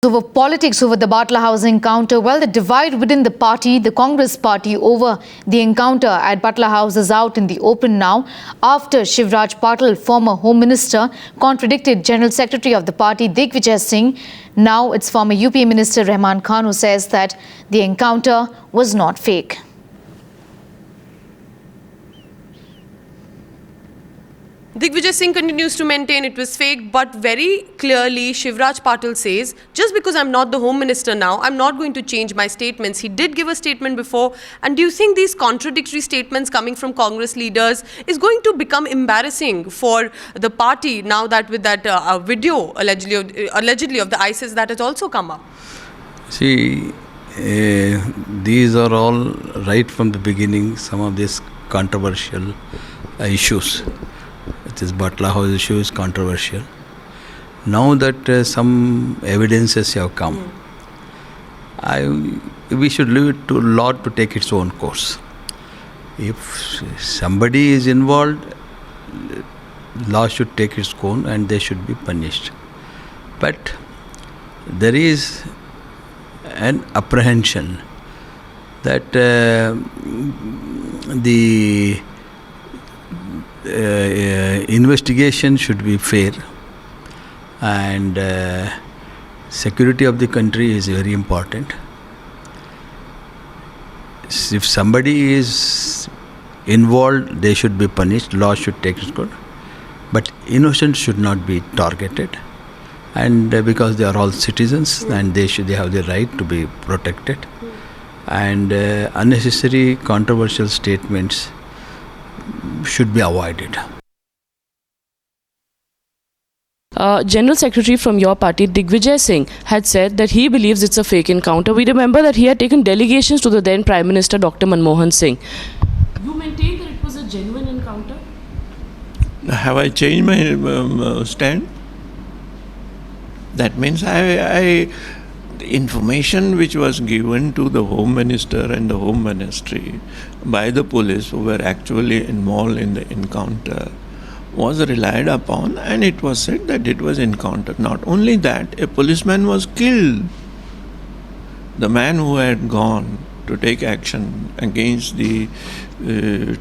Over politics over the Batla House encounter, well, the divide within the party, the Congress party, over the encounter at Batla House is out in the open now after Shivraj Patil, former Home Minister, contradicted General Secretary of the party Digvijay Singh. Now it's former UP Minister Rahman Khan who says that the encounter was not fake. Digvijay Singh continues to maintain it was fake, but very clearly Shivraj Patil says, just because I'm not the Home Minister now, I'm not going to change my statements. He did give a statement before. And do you think these contradictory statements coming from Congress leaders is going to become embarrassing for the party now that with that video allegedly of the ISIS that has also come up? See, these are all right from the beginning, some of these controversial issues. This Batla House issue is controversial. Now that some evidences have come, we should leave it to law to take its own course. If somebody is involved, law should take its own and they should be punished. But there is an apprehension that the investigation should be fair, and security of the country is very important. If somebody is involved, they should be punished, law should take its course, but innocent should not be targeted, and because they are all citizens and they have the right to be protected, and unnecessary controversial statements should be avoided. General Secretary from your party, Digvijay Singh, had said that he believes it's a fake encounter. We remember that he had taken delegations to the then Prime Minister, Dr. Manmohan Singh. You maintain that it was a genuine encounter? Have I changed my stand? That means the information which was given to the Home Minister and the Home Ministry by the police who were actually involved in the encounter was relied upon, and it was said that it was encounter. Not only that, a policeman was killed. The man who had gone to take action against the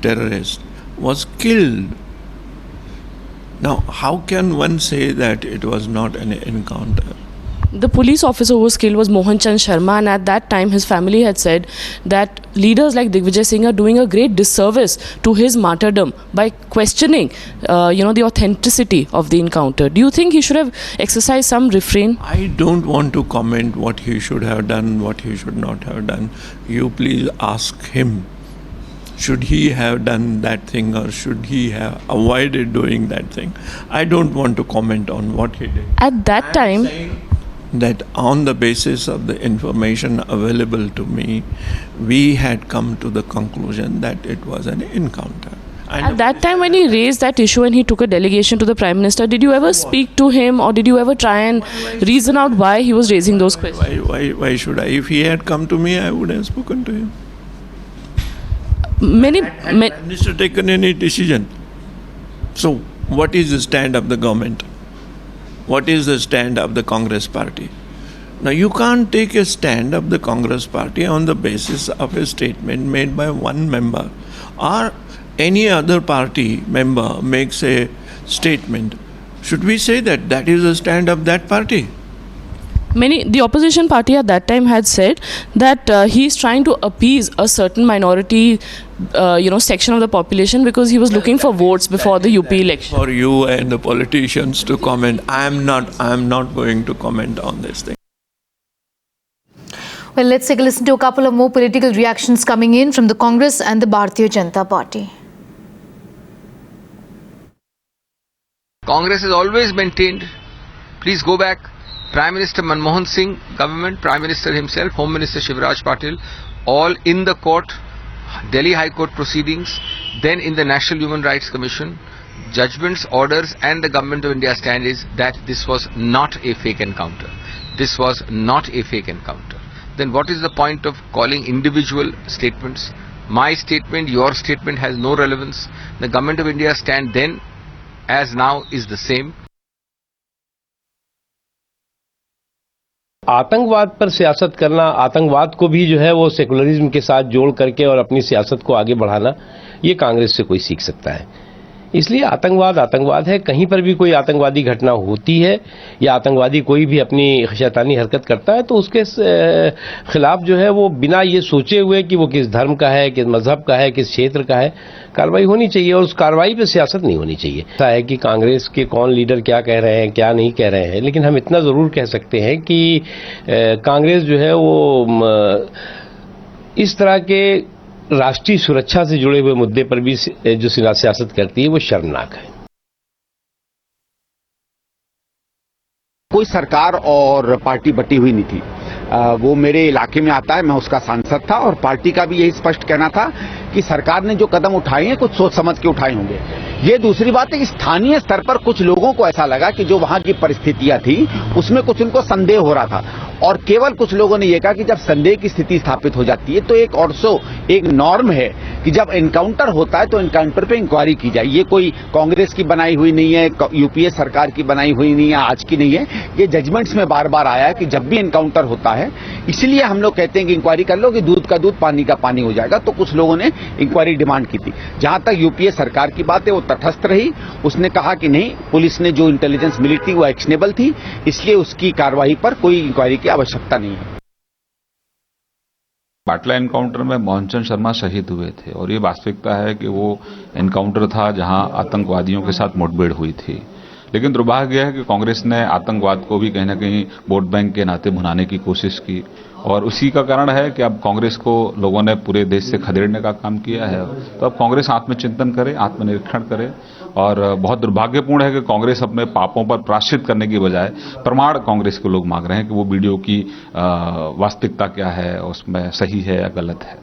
terrorist was killed. Now, how can one say that it was not an encounter? The police officer who was killed was Mohan Chand Sharma, and at that time his family had said that leaders like Digvijay Singh are doing a great disservice to his martyrdom by questioning the authenticity of the encounter. Do you think he should have exercised some refrain? I don't want to comment what he should have done, what he should not have done. You please ask him. Should he have done that thing or should he have avoided doing that thing? I don't want to comment on what he did. At that time, that on the basis of the information available to me, we had come to the conclusion that it was an encounter. And at that time when he raised that issue and he took a delegation to the Prime Minister, did you ever speak to him or did you ever try and reason out why he was raising those questions? Why should I? If he had come to me, I would have spoken to him. Had the Minister taken any decision? So, what is the stand of the government? What is the stand of the Congress party? Now, you can't take a stand of the Congress party on the basis of a statement made by one member, or any other party member makes a statement. Should we say that that is the stand of that party? The opposition party at that time had said that he's trying to appease a certain minority, section of the population because he was looking for votes before the UP election. For you and the politicians to comment, I am not going to comment on this thing. Well, let's take a listen to a couple of more political reactions coming in from the Congress and the Bharatiya Janata Party. Congress has always maintained, please go back, Prime Minister Manmohan Singh government, Prime Minister himself, Home Minister Shivraj Patil, all in the court, Delhi High Court proceedings, then in the National Human Rights Commission, judgments, orders, and the Government of India stand is that this was not a fake encounter. This was not a fake encounter. Then what is the point of calling individual statements? My statement, your statement has no relevance. The Government of India stand then as now is the same. आतंकवाद पर सियासत करना, आतंकवाद को भी जो है वो सेकुलरिज्म के साथ जोड़ करके और अपनी सियासत को आगे बढ़ाना, ये कांग्रेस से कोई सीख सकता है। इसलिए आतंकवाद आतंकवाद है। कहीं पर भी कोई आतंकवादी घटना होती है या आतंकवादी कोई भी अपनी शैतानी हरकत करता है तो उसके खिलाफ जो है वो बिना ये सोचे हुए कि वो किस धर्म का है, किस मजहब का है, किस क्षेत्र का है, कार्रवाई होनी चाहिए और उस कार्रवाई पे सियासत नहीं होनी चाहिए। ऐसा है कि कांग्रेस के कौन लीडर क्या कह रहे हैं, क्या नहीं कह रहे हैं, लेकिन हम इतना जरूर कह सकते हैं कि कांग्रेस जो है वो इस तरह के राष्ट्रीय सुरक्षा से जुड़े हुए मुद्दे पर भी जो सियासत करती है वो शर्मनाक है। कोई सरकार और पार्टी बटी हुई नहीं थी। वो मेरे इलाके में आता है, मैं उसका सांसद था और पार्टी का भी यही स्पष्ट कहना था कि सरकार ने जो कदम उठाए हैं कुछ सोच समझ के उठाए होंगे। ये दूसरी बात है कि स्थानीय स्तर पर कुछ लोगों को ऐसा लगा कि जो वहां की परिस्थितियां थी उसमें कुछ उनको संदेह हो रहा था और केवल कुछ लोगों ने यह कहा कि जब संदेह की स्थिति स्थापित हो जाती है तो एक नॉर्म है कि जब एनकाउंटर होता है तो एनकाउंटर पे इंक्वायरी की जाए। ये कोई कांग्रेस की बनाई हुई नहीं है, यूपीए सरकार की बनाई हुई नहीं है, आज की नहीं है। ये जजमेंट्स में बार बार आया है कि जब भी एनकाउंटर होता है, इसलिए हम लोग कहते हैं कि इंक्वायरी कर लो कि दूध का दूध पानी का पानी हो जाएगा। तो कुछ लोगों ने इंक्वायरी डिमांड की थी। जहां तक यूपीए सरकार की बात है वो तटस्थ रही। उसने कहा कि नहीं, पुलिस ने जो इंटेलिजेंस मिली थी वो एक्शनेबल थी, इसलिए उसकी कार्रवाई पर कोई इंक्वायरी की आवश्यकता नहीं है। बाटला एनकाउंटर में मोहनचंद शर्मा शहीद हुए थे और ये वास्तविकता है कि वो एनकाउंटर था जहां आतंकवादियों के साथ मुठभेड़ हुई थी। लेकिन दुर्भाग्य है कि कांग्रेस ने आतंकवाद को भी कहीं ना कहीं वोट बैंक के नाते भुनाने की कोशिश की और उसी का कारण है कि अब कांग्रेस को लोगों ने पूरे देश से खदेड़ने का काम किया है। तो अब कांग्रेस आत्मचिंतन करे, आत्मनिरीक्षण करे और बहुत दुर्भाग्यपूर्ण है कि कांग्रेस अपने पापों पर प्रायश्चित करने की बजाय प्रमाण कांग्रेस के लोग मांग रहे हैं कि वो वीडियो की वास्तविकता क्या है, उसमें सही है या गलत है।